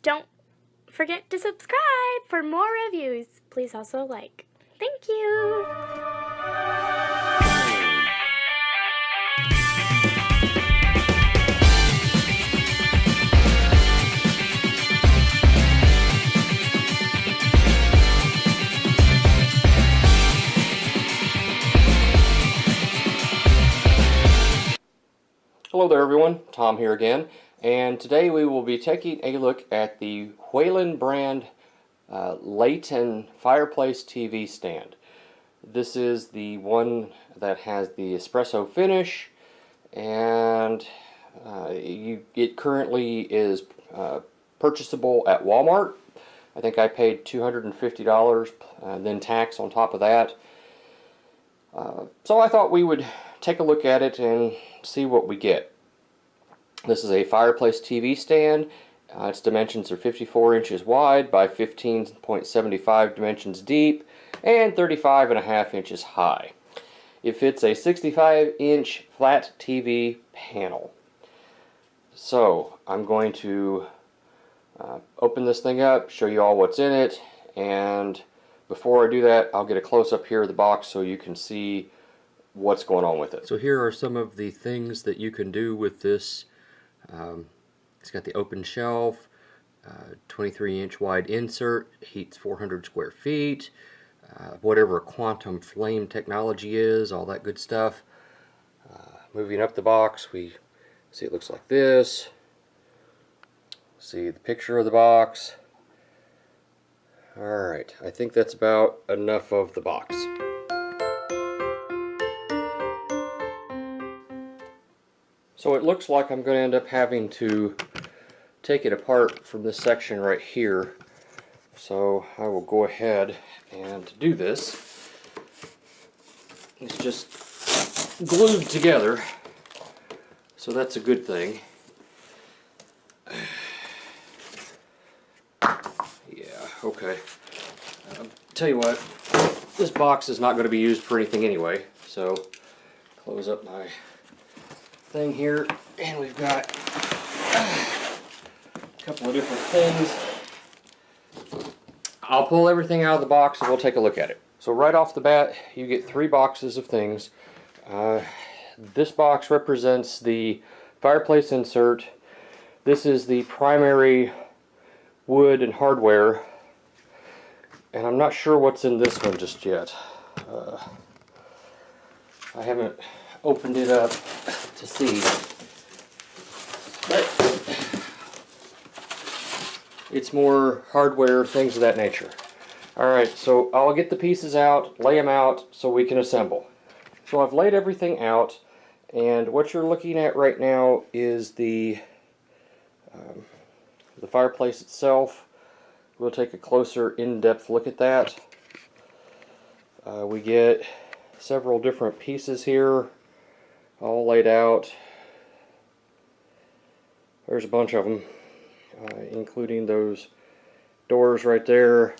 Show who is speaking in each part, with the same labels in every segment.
Speaker 1: don't forget to subscribe for more reviews. Please also like. Thank you.
Speaker 2: Hello there everyone, Tom here again, and today we will be taking a look at the Whalen brand Layton Fireplace TV stand. This is the one that has the espresso finish, and it currently is purchasable at Walmart. I think I paid $250 then tax on top of that. So I thought we would take a look at it and see what we get. This is a Fireplace TV stand. Its dimensions are 54 inches wide by 15.75 dimensions deep and 35.5 inches high. It fits a 65-inch flat TV panel. So I'm going to open this thing up, show you all what's in it, and before I do that, I'll get a close-up here of the box so you can see what's going on with it. So here are some of the things that you can do with this. It's got the open shelf, 23-inch wide insert, heats 400 square feet, whatever quantum flame technology is, all that good stuff. Moving up the box, we see it looks like this. See the picture of the box. Alright, I think that's about enough of the box. So it looks like I'm going to end up having to take it apart from this section right here. So I will go ahead and do this. It's just glued together, so that's a good thing. Yeah, okay. Tell you what, this box is not going to be used for anything anyway, so close up my thing here, and we've got a couple of different things. I'll pull everything out of the box and we'll take a look at it. So right off the bat, you get 3 boxes of things. This box represents the fireplace insert. This is the primary wood and hardware, and I'm not sure what's in this one just yet. I haven't opened it up to see, but it's more hardware, things of that nature. Alright, so I'll get the pieces out, lay them out so we can assemble. So I've laid everything out, and what you're looking at right now is the fireplace itself. We'll take a closer in-depth look at that. We get several different pieces here all laid out. There's a bunch of them, including those doors right there.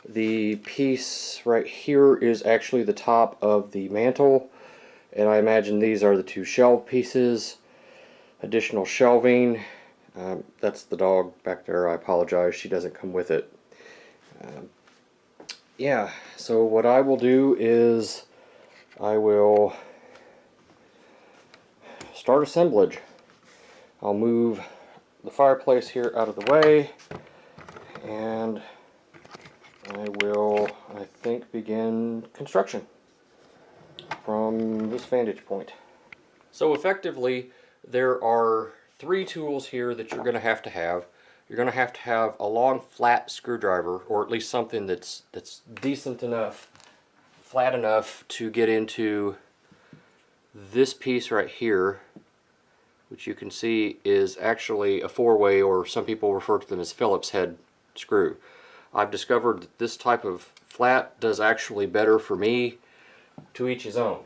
Speaker 2: The piece right here is actually the top of the mantle, and I imagine these are the 2 shelf pieces. Additional shelving. That's the dog back there. I apologize, she doesn't come with it. Yeah, so what I will do is I will start assemblage. I'll move the fireplace here out of the way, and I will, I think, begin construction from this vantage point. So effectively, there are 3 tools here that you're going to have. You're going to have a long flat screwdriver, or at least something that's decent enough, flat enough to get into this piece right here, which you can see is actually a 4-way, or some people refer to them as Phillips head screw. I've discovered that this type of flat does actually better for me. To each his own.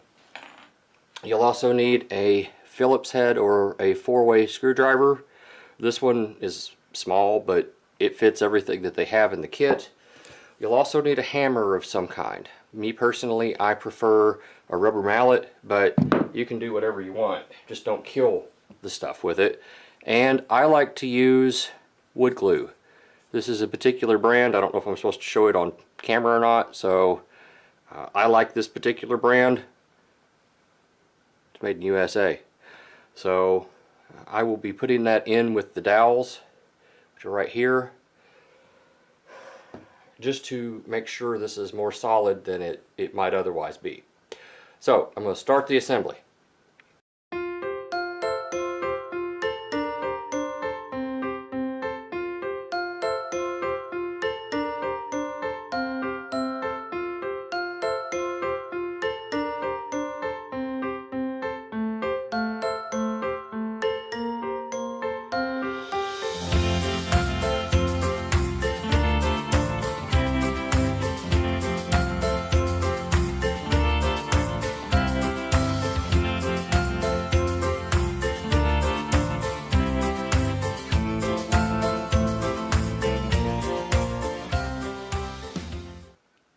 Speaker 2: You'll also need a Phillips head or a 4-way screwdriver. This one is small, but it fits everything that they have in the kit. You'll also need a hammer of some kind. Me personally, I prefer a rubber mallet, but you can do whatever you want. Just don't kill the stuff with it. And I like to use wood glue. This is a particular brand. I don't know if I'm supposed to show it on camera or not, so I like this particular brand. It's made in USA. So I will be putting that in with the dowels, which are right here, just to make sure this is more solid than it might otherwise be. So I'm going to start the assembly.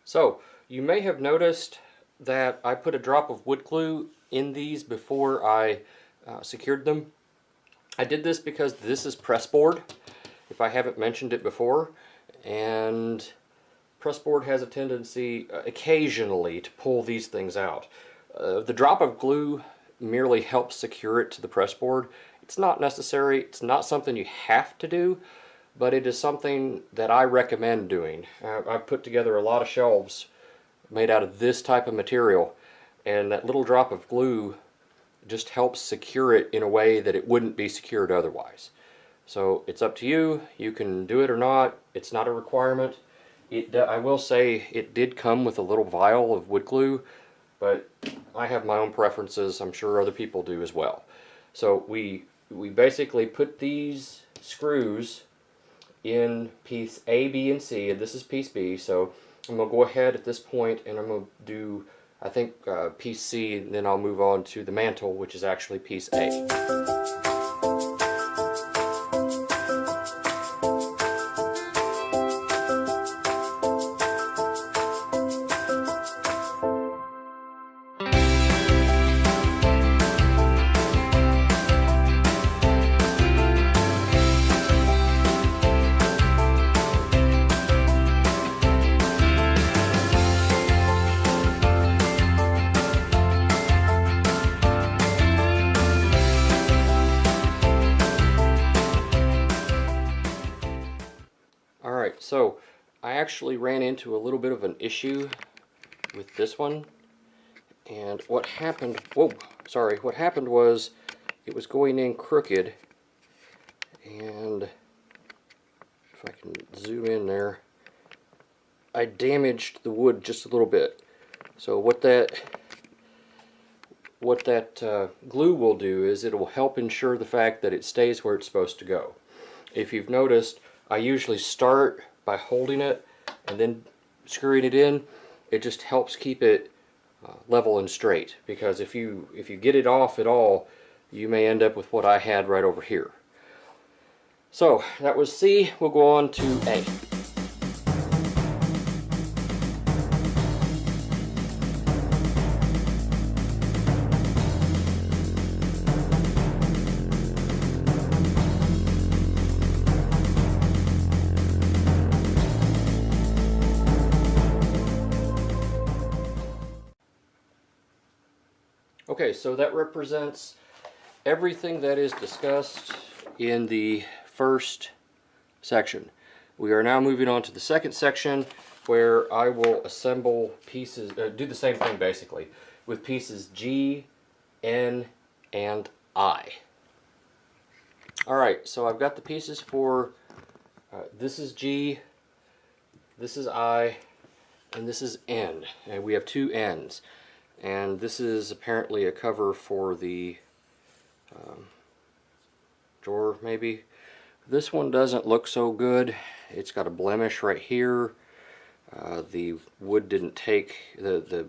Speaker 2: So, you may have noticed that I put a drop of wood glue in these before I secured them. I did this because this is press board, if I haven't mentioned it before, and press board has a tendency occasionally to pull these things out. The drop of glue merely helps secure it to the press board. It's not necessary, it's not something you have to do, but it is something that I recommend doing. I've put together a lot of shelves made out of this type of material, and that little drop of glue just helps secure it in a way that it wouldn't be secured otherwise. So it's up to you. You can do it or not. It's not a requirement. I will say it did come with a little vial of wood glue, but I have my own preferences. I'm sure other people do as well. So we basically put these screws in piece A, B, and C, and this is piece B, so I'm going to go ahead at this point and I'm going to do, I think, piece C, and then I'll move on to the mantle, which is actually piece A. So I actually ran into a little bit of an issue with this one, and what happened, what happened was it was going in crooked, and if I can zoom in there, I damaged the wood just a little bit. So what that glue will do is it will help ensure the fact that it stays where it's supposed to go. If you've noticed, I usually start by holding it and then screwing it in. It just helps keep it level and straight, because if you get it off at all, you may end up with what I had right over here. So that was C. We'll go on to A. Okay, so that represents everything that is discussed in the first section. We are now moving on to the second section, where I will assemble pieces, do the same thing basically, with pieces G, N, and I. Alright, so I've got the pieces for, this is G, this is I, and this is N, and we have two N's. And this is apparently a cover for the drawer, maybe. This one doesn't look so good. It's got a blemish right here. The wood didn't take, the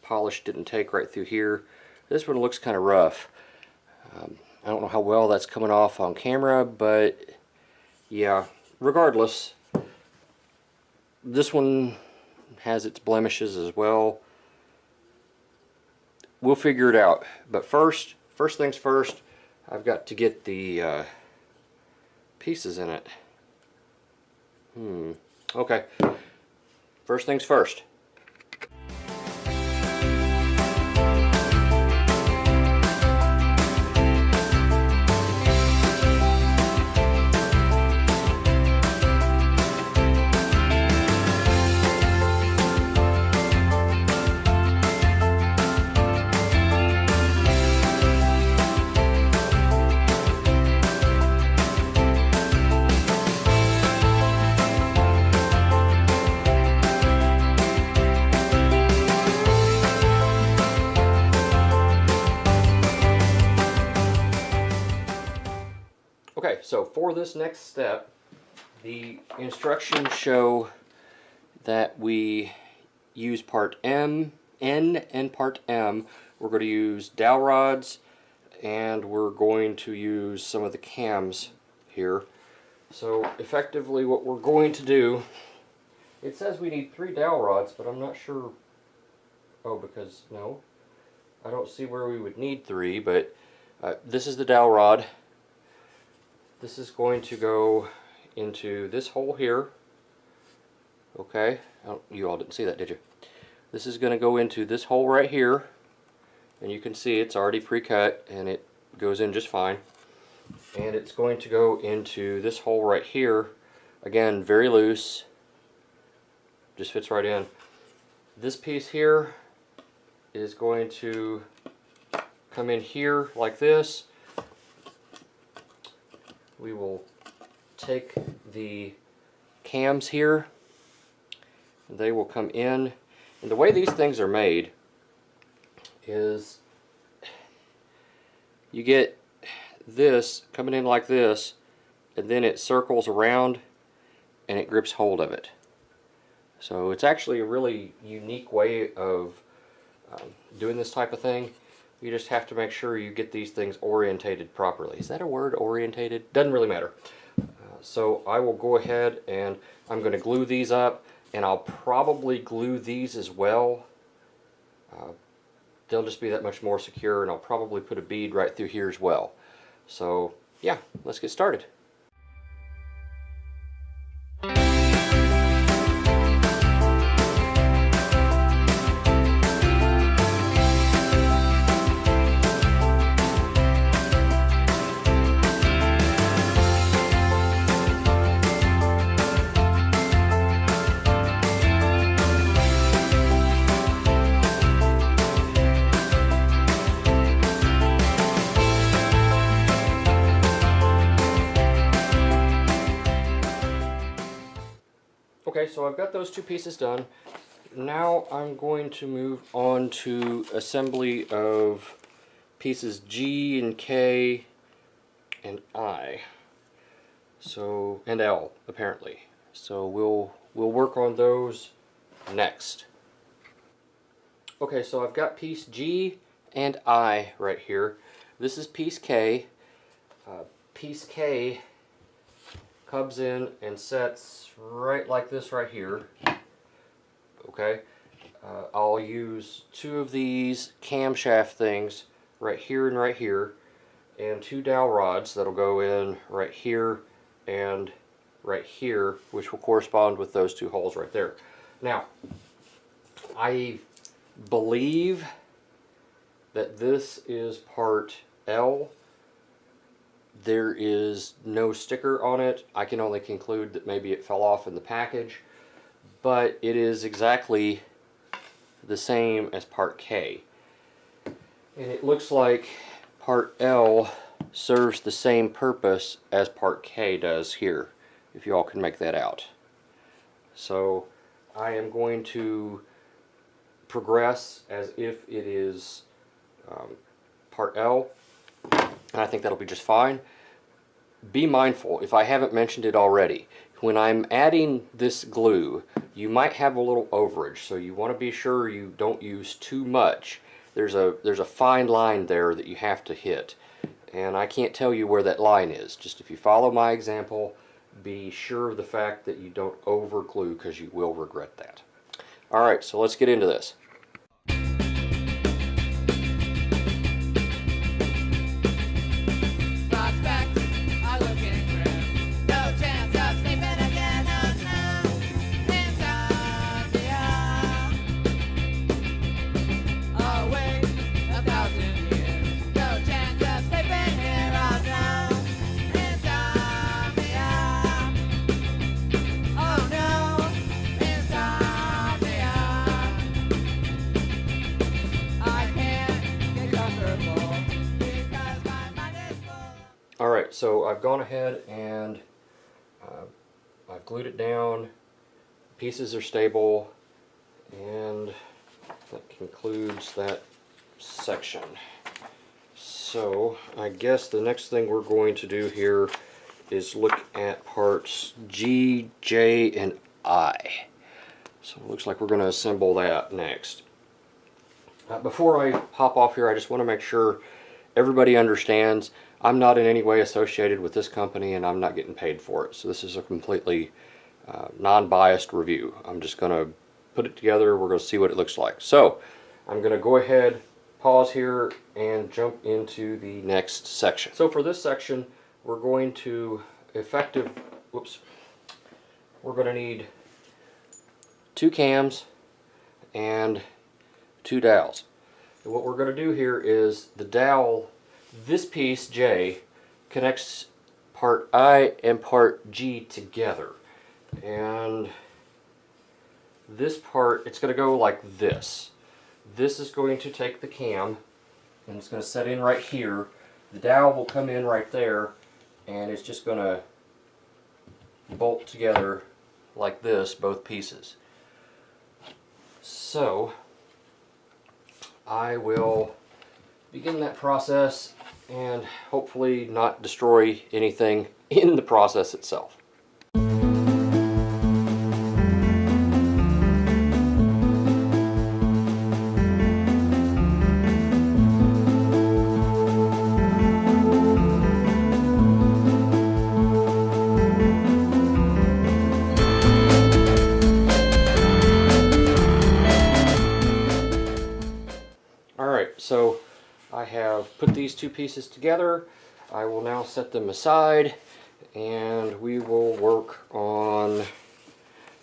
Speaker 2: polish didn't take right through here. This one looks kind of rough. I don't know how well that's coming off on camera, but yeah, regardless, this one has its blemishes as well. We'll figure it out, but first things first, I've got to get the pieces in it. Okay. First things first. Okay, so for this next step, the instructions show that we use part N and part M. We're going to use dowel rods, and we're going to use some of the cams here. So effectively what we're going to do, it says we need 3 dowel rods, but I'm not sure. Oh, because no, I don't see where we would need 3, but this is the dowel rod. This is going to go into this hole here. Okay, oh, you all didn't see that, did you? This is going to go into this hole right here, and you can see it's already pre-cut and it goes in just fine. And it's going to go into this hole right here, again very loose, just fits right in. This piece here is going to come in here like this. We will take the cams here, and they will come in. And the way these things are made is you get this coming in like this, and then it circles around and it grips hold of it. So it's actually a really unique way of doing this type of thing. You just have to make sure you get these things orientated properly. Is that a word, orientated? Doesn't really matter. So I will go ahead and I'm going to glue these up, and I'll probably glue these as well. They'll just be that much more secure, and I'll probably put a bead right through here as well. So yeah, let's get started. Okay, so I've got those 2 pieces done. Now I'm going to move on to assembly of pieces G and K and I. So, and L apparently. So we'll work on those next. Okay, so I've got piece G and I right here. This is piece K. Piece K comes in and sets right like this right here. Okay, I'll use 2 of these camshaft things right here and right here, and 2 dowel rods that'll go in right here and right here, which will correspond with those 2 holes right there. Now, I believe that this is part L. There is no sticker on it. I can only conclude that maybe it fell off in the package, but it is exactly the same as part K. And it looks like part L serves the same purpose as part K does here, if you all can make that out. So I am going to progress as if it is part L, and I think that'll be just fine. Be mindful, if I haven't mentioned it already, when I'm adding this glue, you might have a little overage, so you want to be sure you don't use too much. There's a fine line there that you have to hit, and I can't tell you where that line is. Just if you follow my example, be sure of the fact that you don't over glue, because you will regret that. Alright, so let's get into this.
Speaker 3: Prospects are looking grim. No chance of sleeping again tonight.
Speaker 2: so I've gone ahead and I've glued it down. Pieces are stable, and that concludes that section. So I guess the next thing we're going to do here is look at parts G, J, and I. So it looks like we're going to assemble that next. Before I hop off here, I just want to make sure everybody understands I'm not in any way associated with this company, and I'm not getting paid for it. So this is a completely non-biased review. I'm just going to put it together. We're going to see what it looks like. So I'm going to go ahead, pause here, and jump into the next section. So for this section, we're going to we're going to need 2 cams and 2 dowels. And what we're going to do here is the dowel, this piece J, connects part I and part G together. And this part, it's going to go like this. This is going to take the cam, and it's going to set in right here. The dowel will come in right there, and it's just going to bolt together like this, both pieces. So I will begin that process and hopefully not destroy anything in the process itself. So I have put these 2 pieces together. I will now set them aside, and we will work on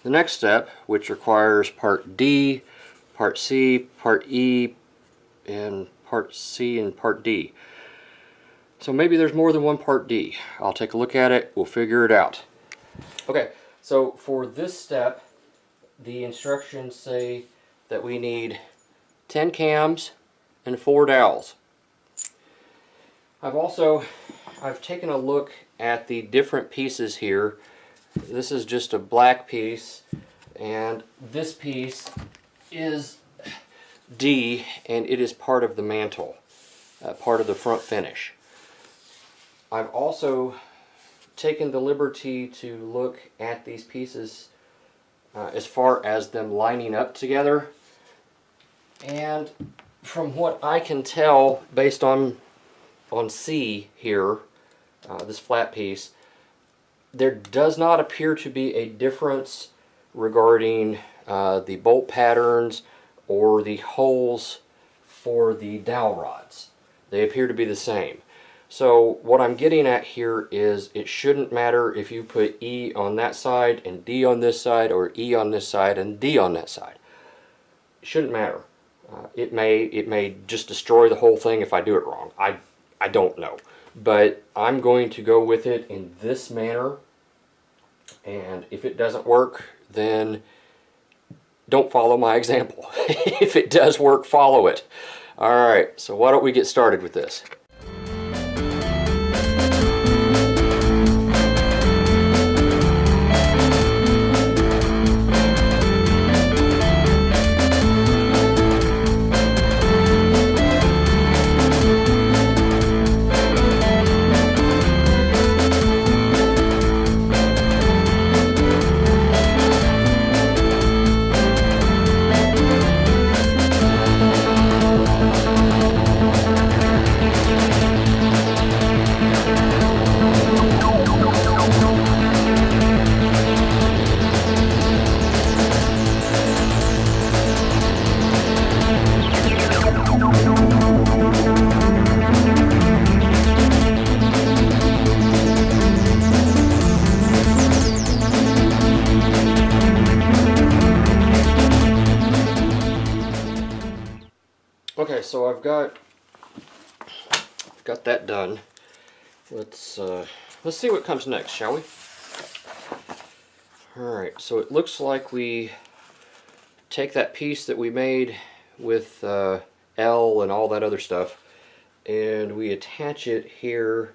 Speaker 2: the next step, which requires part D, part C, part E, and part C and part D. So maybe there's more than one part D. I'll take a look at it. We'll figure it out. Okay, so for this step, the instructions say that we need 10 cams and 4 dowels. I've taken a look at the different pieces here. This is just a black piece, and this piece is D, and it is part of the mantle, part of the front finish. I've also taken the liberty to look at these pieces as far as them lining up together, and from what I can tell, based on C here, this flat piece, there does not appear to be a difference regarding the bolt patterns or the holes for the dowel rods. They appear to be the same. So what I'm getting at here is it shouldn't matter if you put E on that side and D on this side, or E on this side and D on that side. It shouldn't matter. It may just destroy the whole thing if I do it wrong. I don't know. But I'm going to go with it in this manner, and if it doesn't work, then don't follow my example. If it does work, follow it. Alright, so why don't we get started with this? Okay, so I've got that done. Let's see what comes next, shall we? Alright, so it looks like we take that piece that we made with L and all that other stuff, and we attach it here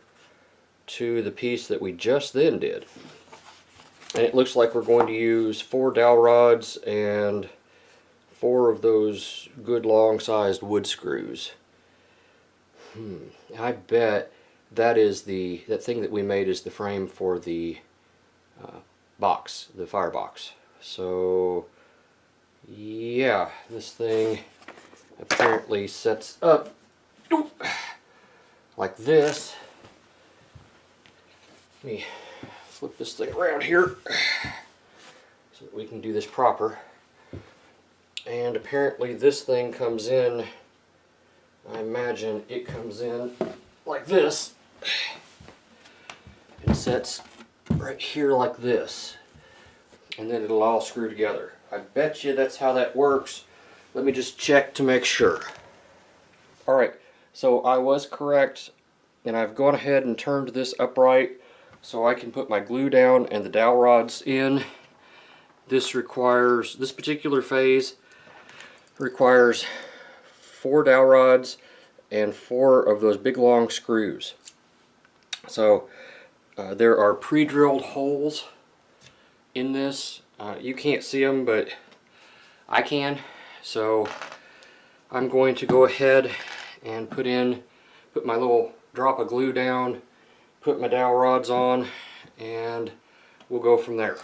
Speaker 2: to the piece that we just then did. And it looks like we're going to use 4 dowel rods and 4 of those good long sized wood screws. I bet that thing that we made is the frame for the box, the firebox. So yeah, this thing apparently sets up like this. Let me flip this thing around here so that we can do this proper. And apparently this thing comes in, I imagine it comes in like this. It sets right here like this. And then it'll all screw together. I bet you that's how that works. Let me just check to make sure. Alright, so I was correct, and I've gone ahead and turned this upright so I can put my glue down and the dowel rods in. This particular phase requires 4 dowel rods and 4 of those big long screws. So there are pre-drilled holes in this. You can't see them, but I can. So I'm going to go ahead and put my little drop of glue down, put my dowel rods on, and we'll go from there.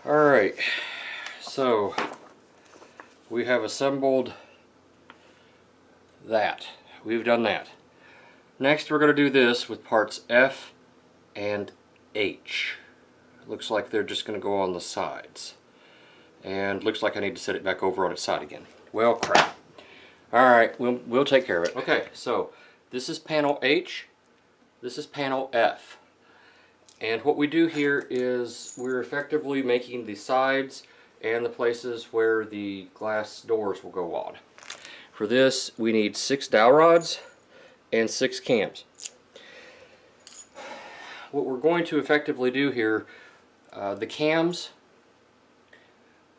Speaker 2: Alright, so we have assembled that. We've done that. Next we're going to do this with parts F and H. Looks like they're just going to go on the sides. And looks like I need to set it back over on its side again. Well, crap. Alright, we'll take care of it. Okay, so this is panel H. This is panel F. And what we do here is we're effectively making the sides and the places where the glass doors will go on. For this, we need 6 dowel rods and 6 cams. What we're going to effectively do here, the cams,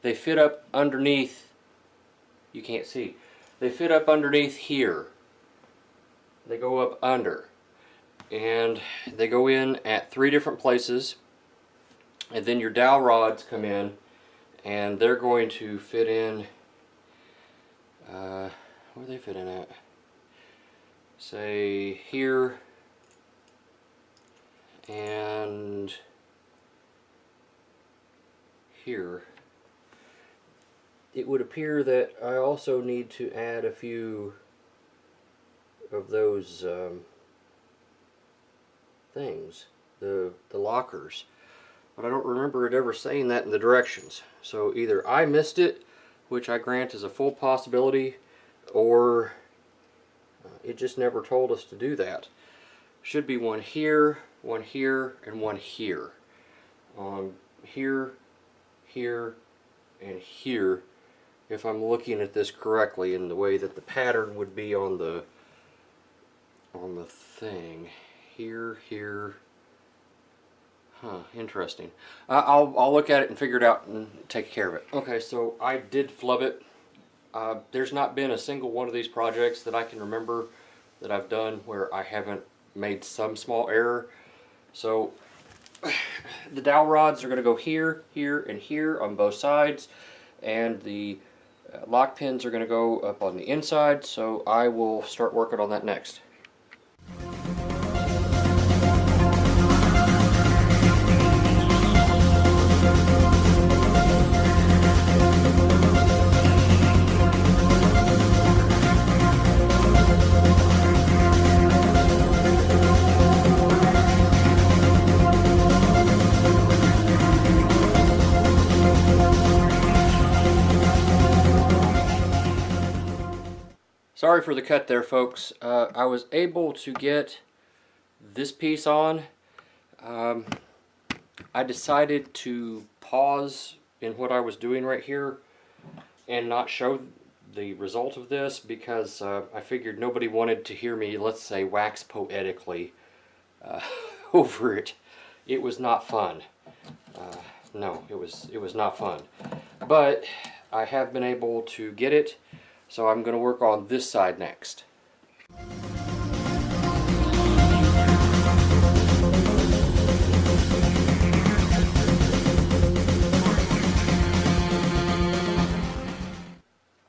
Speaker 2: they fit up underneath, you can't see, they fit up underneath here. They go up under. And they go in at 3 different places, and then your dowel rods come in, and they're going to fit in, where do they fit in at? Say here, and here. It would appear that I also need to add a few of those things, the lockers, but I don't remember it ever saying that in the directions. So either I missed it, which I grant is a full possibility, or it just never told us to do that. Should be one here, and one here. Here, here, and here, if I'm looking at this correctly in the way that the pattern would be on the thing. Here. Huh, interesting. I'll look at it and figure it out and take care of it. Okay, so I did flub it. There's not been a single one of these projects that I can remember that I've done where I haven't made some small error. So the dowel rods are going to go here, here, and here on both sides, and the lock pins are going to go up on the inside, so I will start working on that next. Sorry for the cut there, folks. I was able to get this piece on. I decided to pause in what I was doing right here and not show the result of this because I figured nobody wanted to hear me, let's say, wax poetically over it. It was not fun. No, it was not fun. But I have been able to get it, so I'm going to work on this side next.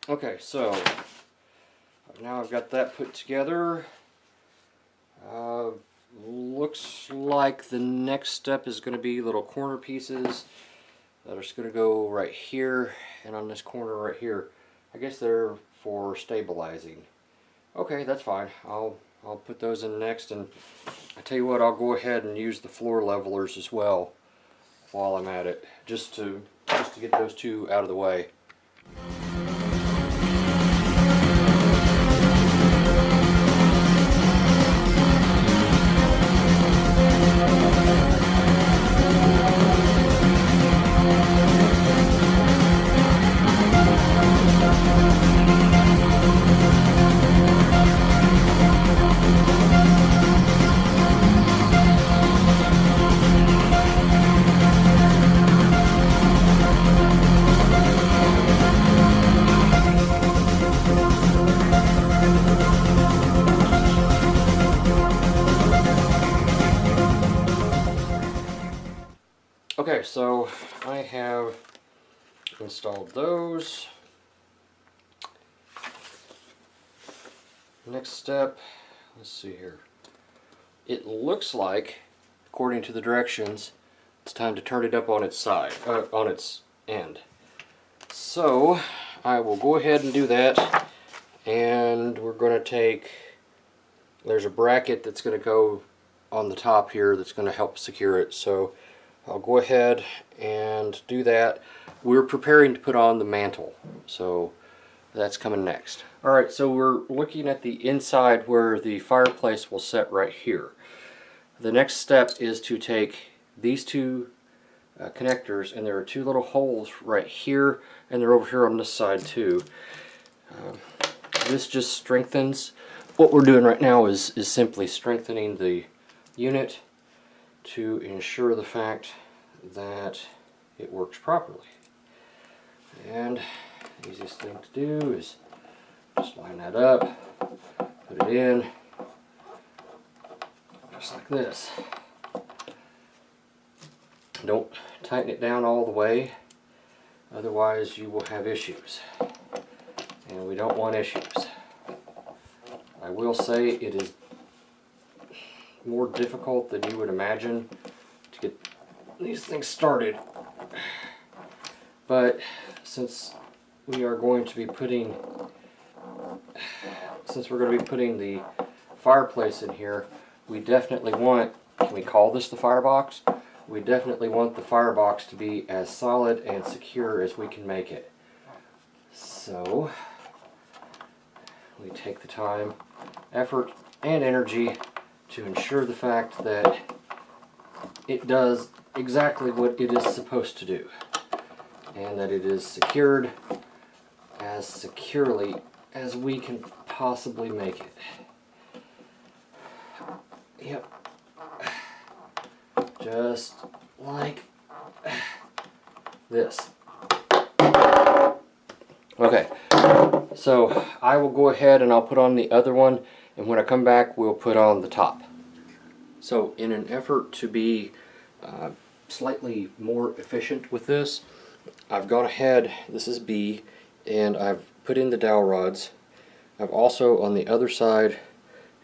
Speaker 2: Okay, so now I've got that put together. Looks like the next step is going to be little corner pieces that are just going to go right here and on this corner right here. I guess they're for stabilizing. Okay, that's fine. I'll put those in next, and I tell you what, I'll go ahead and use the floor levelers as well while I'm at it, just to get those two out of the way. Okay, so I have installed those. Next step, let's see here. It looks like, according to the directions, it's time to turn it up on its side, on its end. So I will go ahead and do that, and we're going to take, there's a bracket that's going to go on the top here that's going to help secure it. So I'll go ahead and do that. We're preparing to put on the mantle, so that's coming next. Alright, so we're looking at the inside where the fireplace will set right here. The next step is to take these two connectors, and there are two little holes right here, and they're over here on this side too. This just strengthens. What we're doing right now is simply strengthening the unit to ensure the fact that it works properly. And the easiest thing to do is just line that up, put it in, just like this. Don't tighten it down all the way, otherwise you will have issues, and we don't want issues. I will say it is more difficult than you would imagine to get these things started, but since we're going to be putting the fireplace in here, we definitely want, can we call this the firebox? We definitely want the firebox to be as solid and secure as we can make it. So we take the time, effort, and energy to ensure the fact that it does exactly what it is supposed to do, and that it is secured as securely as we can possibly make it. Yep. Just like this. Okay, so I will go ahead and I'll put on the other one, and when I come back we'll put on the top. So in an effort to be slightly more efficient with this, I've gone ahead, this is B, and I've put in the dowel rods. I've also on the other side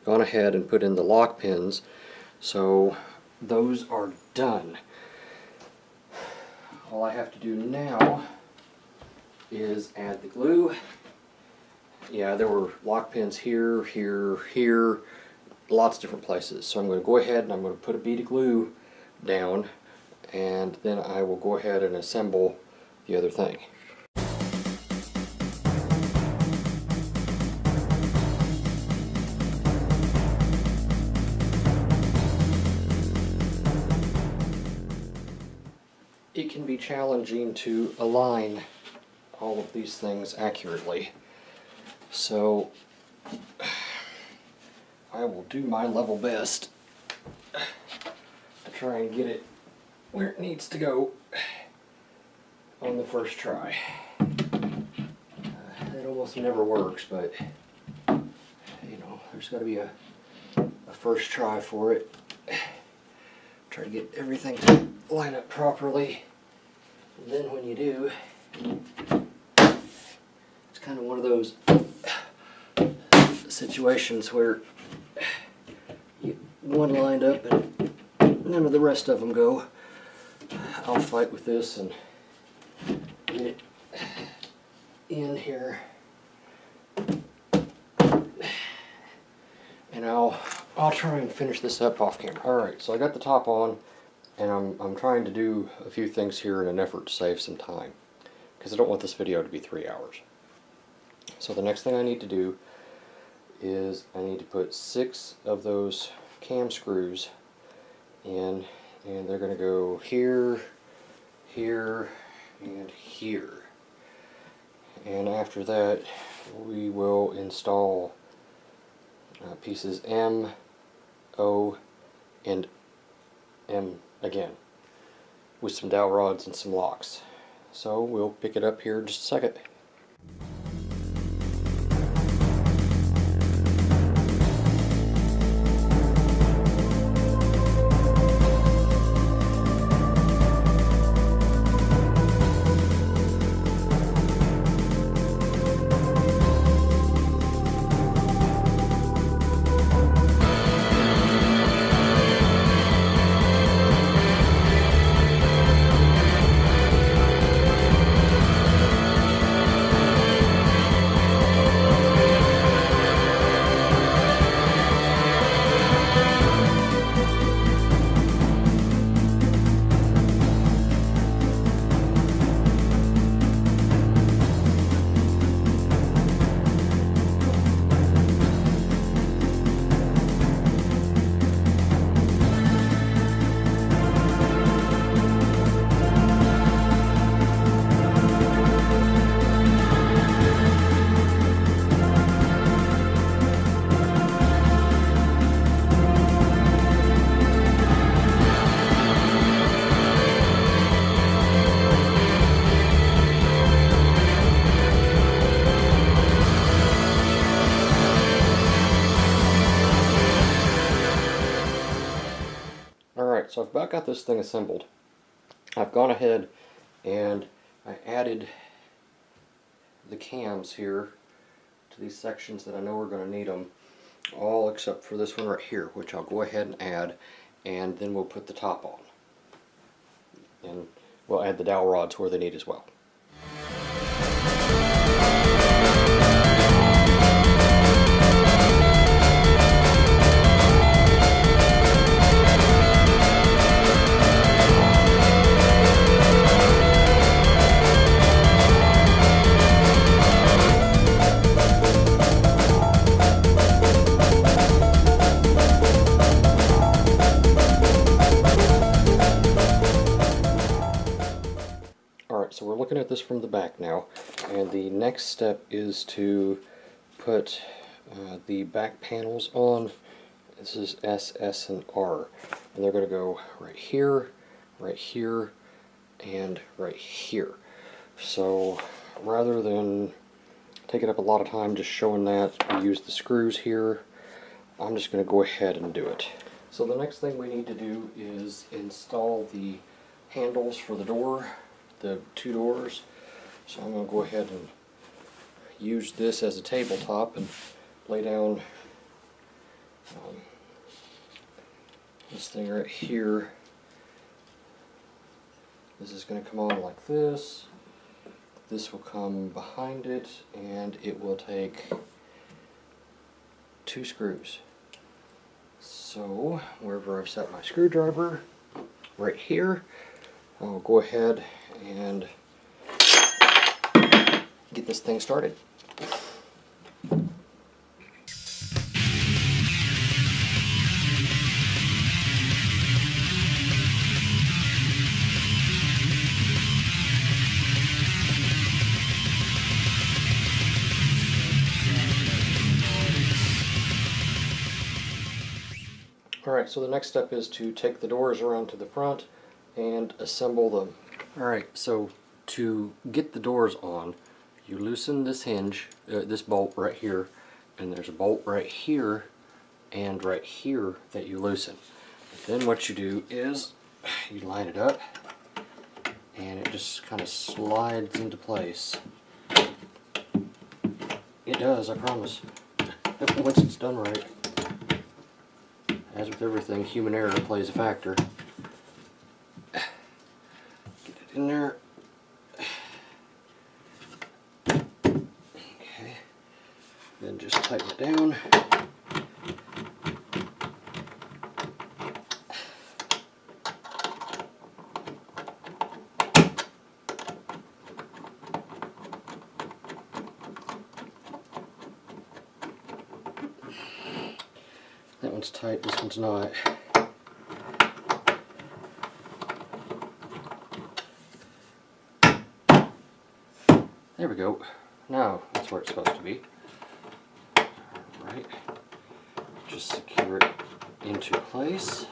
Speaker 2: gone ahead and put in the lock pins, so those are done. All I have to do now is add the glue. Yeah, there were lock pins here, here, here, lots of different places. So I'm going to go ahead and I'm going to put a bead of glue down, and then I will go ahead and assemble the other thing. challenging to align all of these things accurately. So I will do my level best to try and get it where it needs to go on the first try. It almost never works, but you know, there's got to be a first try for it. Try to get everything to line up properly, and then when you do, it's kind of one of those situations where you get one lined up and none of the rest of them go. I'll fight with this and get it in here, and I'll try and finish this up off camera. Alright, so I got the top on, and I'm trying to do a few things here in an effort to save some time, because I don't want this video to be 3 hours. So the next thing I need to do is I need to put 6 of those cam screws in, and they're going to go here, here, and here. And after that, we will install pieces M, O, and M again, with some dowel rods and some locks. So we'll pick it up here in just a second. So I've about got this thing assembled. I've gone ahead and I added the cams here to these sections that I know we're going to need them, all except for this one right here, which I'll go ahead and add, and then we'll put the top on. And we'll add the dowel rods where they need as well. So we're looking at this from the back now, and the next step is to put the back panels on. This is S, S, and R, and they're going to go right here, and right here. So rather than taking up a lot of time just showing that, we use the screws here. I'm just going to go ahead and do it. So the next thing we need to do is install the handles for the door, the 2 doors. So I'm going to go ahead and use this as a tabletop and lay down this thing right here. This is going to come on like this. This will come behind it, and it will take 2 screws. So wherever I've set my screwdriver, right here, I'll go ahead and get this thing started. Alright, so the next step is to take the doors around to the front and assemble them. Alright, so to get the doors on, you loosen this hinge, this bolt right here, and there's a bolt right here and right here that you loosen. Then what you do is you line it up and it just kind of slides into place. It does, I promise. Once it's done right. As with everything, human error plays a factor. Get it in there. Okay. Then just tighten it down. That one's tight, this one's not. There we go. Now that's where it's supposed to be. Alright. Just secure it into place.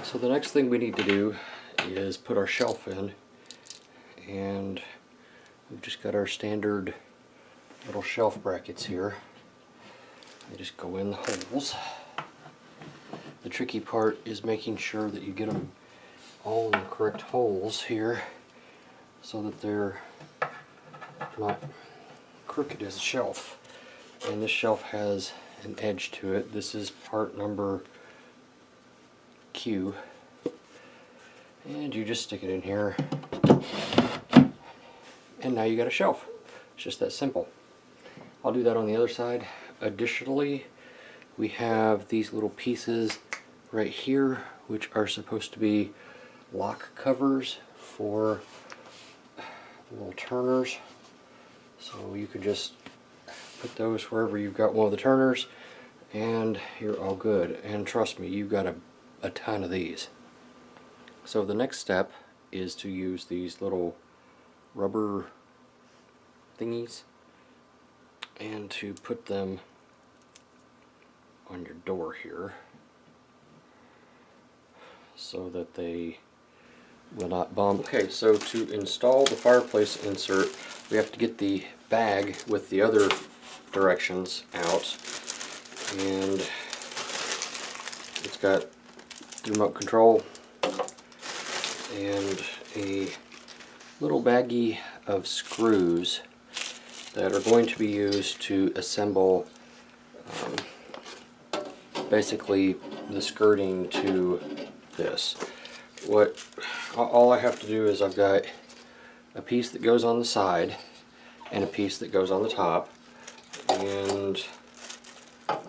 Speaker 2: So the next thing we need to do is put our shelf in, and we've just got our standard little shelf brackets here. They just go in the holes. The tricky part is making sure that you get them all in the correct holes here so that they're not crooked as a shelf. And this shelf has an edge to it. This is part number Q. And you just stick it in here. And now you got a shelf. It's just that simple. I'll do that on the other side. Additionally, we have these little pieces right here, which are supposed to be lock covers for little turners. So you could just put those wherever you've got one of the turners, and you're all good. And trust me, you've got a ton of these. So the next step is to use these little rubber thingies and to put them on your door here so that they will not bump. Okay, so to install the fireplace insert, we have to get the bag with the other directions out, and it's got the remote control and a little baggie of screws that are going to be used to assemble basically the skirting to this. All I have to do is I've got a piece that goes on the side and a piece that goes on the top, and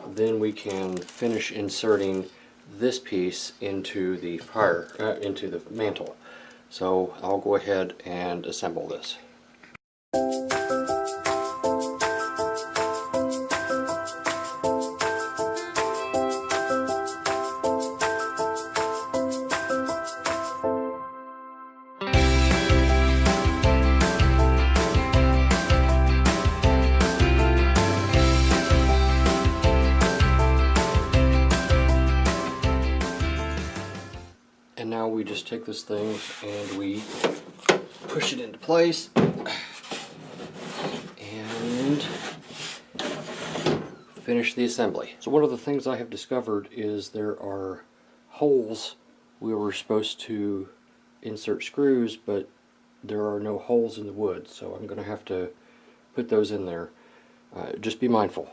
Speaker 2: then we can finish inserting this piece into the into the mantle. So I'll go ahead and assemble this. And now we just take this thing and we push it into place and finish the assembly. So one of the things I have discovered is there are holes. We were supposed to insert screws, but there are no holes in the wood, so I'm going to have to put those in there. Just be mindful.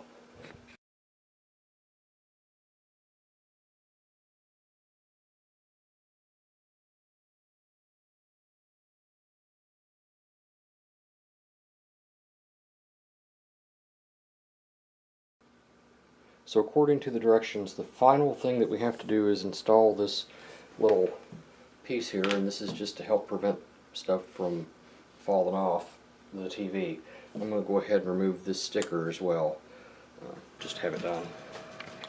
Speaker 2: So according to the directions, the final thing that we have to do is install this little piece here, and this is just to help prevent stuff from falling off the TV. I'm going to go ahead and remove this sticker as well. Just have it done.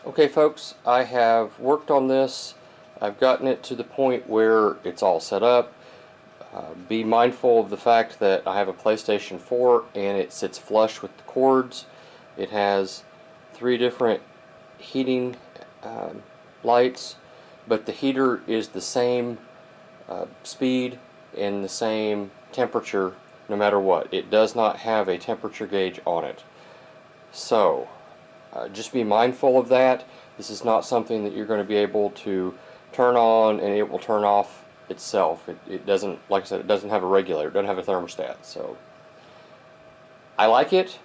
Speaker 2: Okay folks, I have worked on this. I've gotten it to the point where it's all set up. Be mindful of the fact that I have a PlayStation 4 and it sits flush with the cords. It has 3 different heating lights, but the heater is the same speed and the same temperature no matter what. It does not have a temperature gauge on it. So just be mindful of that. This is not something that you're going to be able to turn on and it will turn off itself. It doesn't, like I said, it doesn't have a regulator, it doesn't have a thermostat. So I like it.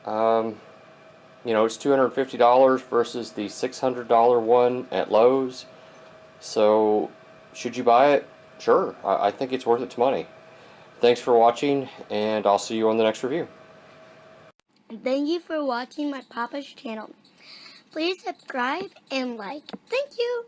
Speaker 2: You know, it's $250 versus the $600 one at Lowe's. So should you buy it? Sure, I think it's worth its money. Thanks for watching, and I'll see you on the next review.
Speaker 1: Thank you for watching my Papa's channel. Please subscribe and like. Thank you.